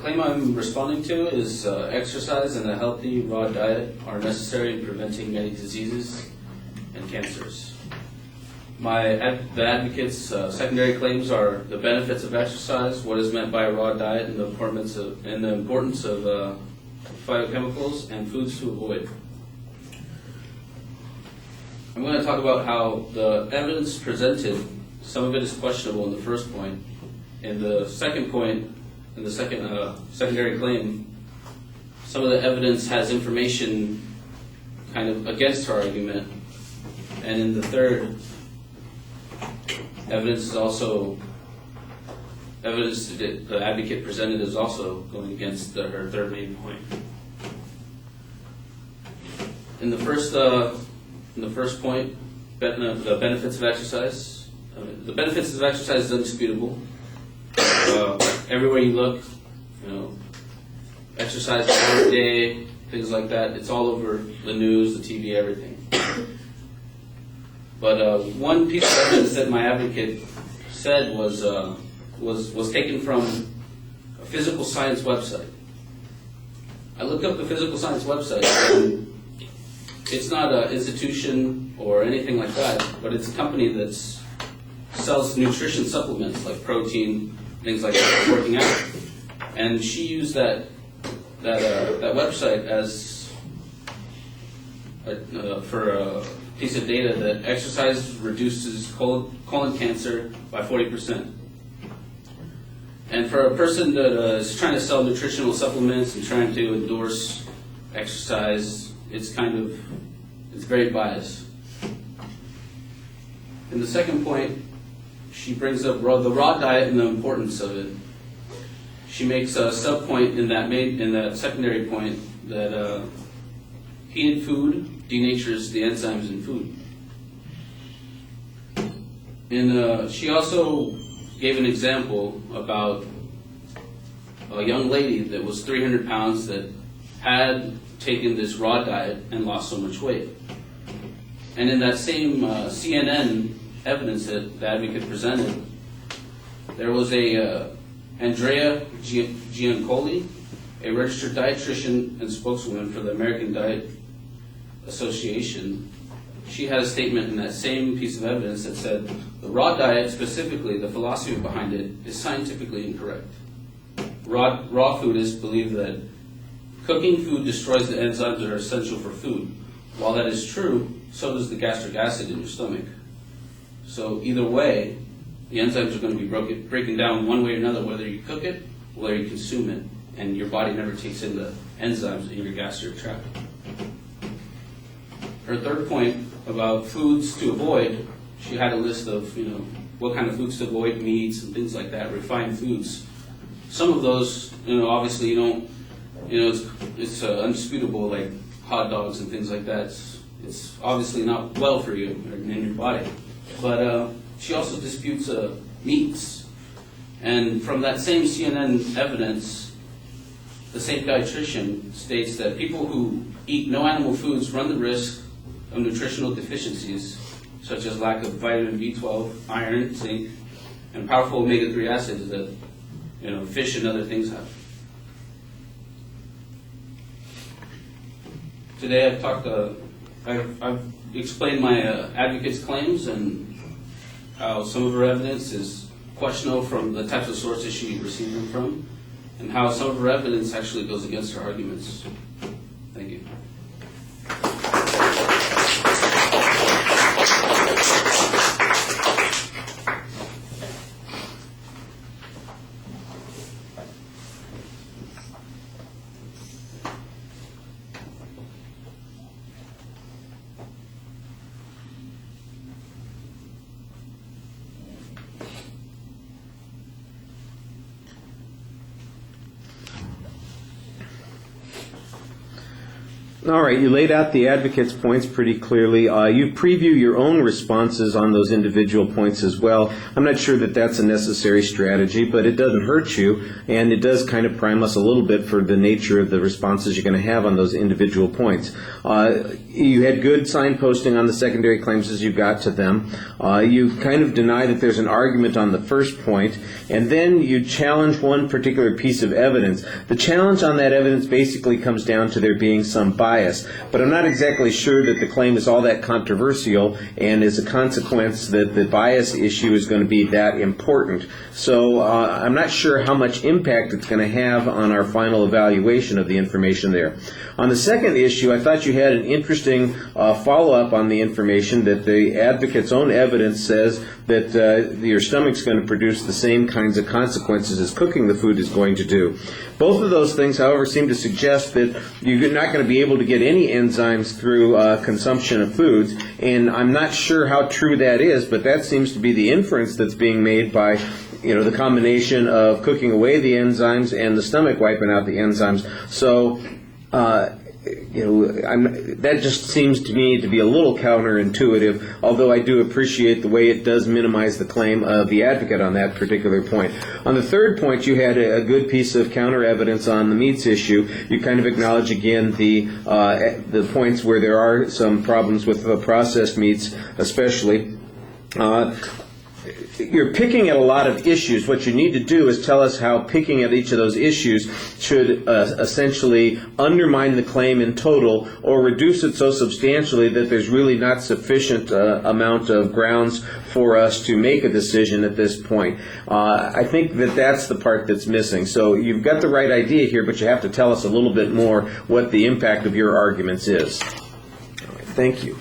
claim I'm responding to is exercise and a healthy raw diet are necessary in preventing many diseases and cancers. The advocate's secondary claims are the benefits of exercise, what is meant by a raw diet, and the importance of phytochemicals and foods to avoid. I'm going to talk about how the evidence presented, some of it is questionable in the first point. In the second point, in the secondary claim, some of the evidence has information kind of against her argument. And in the third, evidence that the advocate presented is also going against her third main point. In the first point, the benefits of exercise. The benefits of exercise is indisputable. Everywhere you look, exercise every day, things like that. It's all over the news, the TV, everything. But one piece of evidence that my advocate said was taken from a physical science website. I looked up the physical science website, and it's not an institution or anything like that, but it's a company that sells nutrition supplements like protein, things like that for working out. And she used that website as for a piece of data that exercise reduces colon cancer by 40%. And for a person that is trying to sell nutritional supplements and trying to endorse exercise, it's very biased. In the second point, she brings up the raw diet and the importance of it. She makes a sub-point in that secondary point that heated food denatures the enzymes in food. And she also gave an example about a young lady that was 300 pounds that had taken this raw diet and lost so much weight. And in that same CNN evidence that the advocate presented, there was Andrea Giancoli, a registered dietitian and spokeswoman for the American Diet Association. She had a statement in that same piece of evidence that said the raw diet, specifically the philosophy behind it, is scientifically incorrect. Raw foodists believe that cooking food destroys the enzymes that are essential for food. While that is true, so does the gastric acid in your stomach. So either way, the enzymes are going to be breaking down one way or another, whether you cook it or whether you consume it, and your body never takes in the enzymes in your gastric tract. Her third point about foods to avoid, she had a list of what kind of foods to avoid, meats and things like that, refined foods. Some of those, obviously you don't, it's undisputable, like hot dogs and things like that. It's obviously not well for you in your body. But she also disputes meats. And from that same CNN evidence, the same dietitian states that people who eat no animal foods run the risk of nutritional deficiencies, such as lack of vitamin B12, iron, zinc, and powerful omega-3 acids that fish and other things have. Today I've explained my advocate's claims and how some of her evidence is questionable from the types of sources she received them from, and how some of her evidence actually goes against her arguments. Thank you. All right, you laid out the advocate's points pretty clearly. You preview your own responses on those individual points as well. I'm not sure that that's a necessary strategy, but it doesn't hurt you, and it does kind of prime us a little bit for the nature of the responses you're going to have on those individual points. You had good signposting on the secondary claims as you got to them. You kind of deny that there's an argument on the first point, and then you challenge one particular piece of evidence. The challenge on that evidence basically comes down to there being some bias, but I'm not exactly sure that the claim is all that controversial, and as a consequence that the bias issue is going to be that important. So I'm not sure how much impact it's going to have on our final evaluation of the information there. On the second issue, I thought you had an interesting follow-up on the information that the advocate's own evidence says that your stomach's going to produce the same kinds of consequences as cooking the food is going to do. Both of those things, however, seem to suggest that you're not going to be able to get any enzymes through consumption of foods, and I'm not sure how true that is, but that seems to be the inference that's being made by the combination of cooking away the enzymes and the stomach wiping out the enzymes. So that just seems to me to be a little counterintuitive, although I do appreciate the way it does minimize the claim of the advocate on that particular point. On the third point, you had a good piece of counter evidence on the meats issue. You kind of acknowledge again the points where there are some problems with processed meats, especially. You're picking at a lot of issues. What you need to do is tell us how picking at each of those issues should essentially undermine the claim in total or reduce it so substantially that there's really not sufficient amount of grounds for us to make a decision at this point. I think that that's the part that's missing. So you've got the right idea here, but you have to tell us a little bit more what the impact of your arguments is. All right, thank you.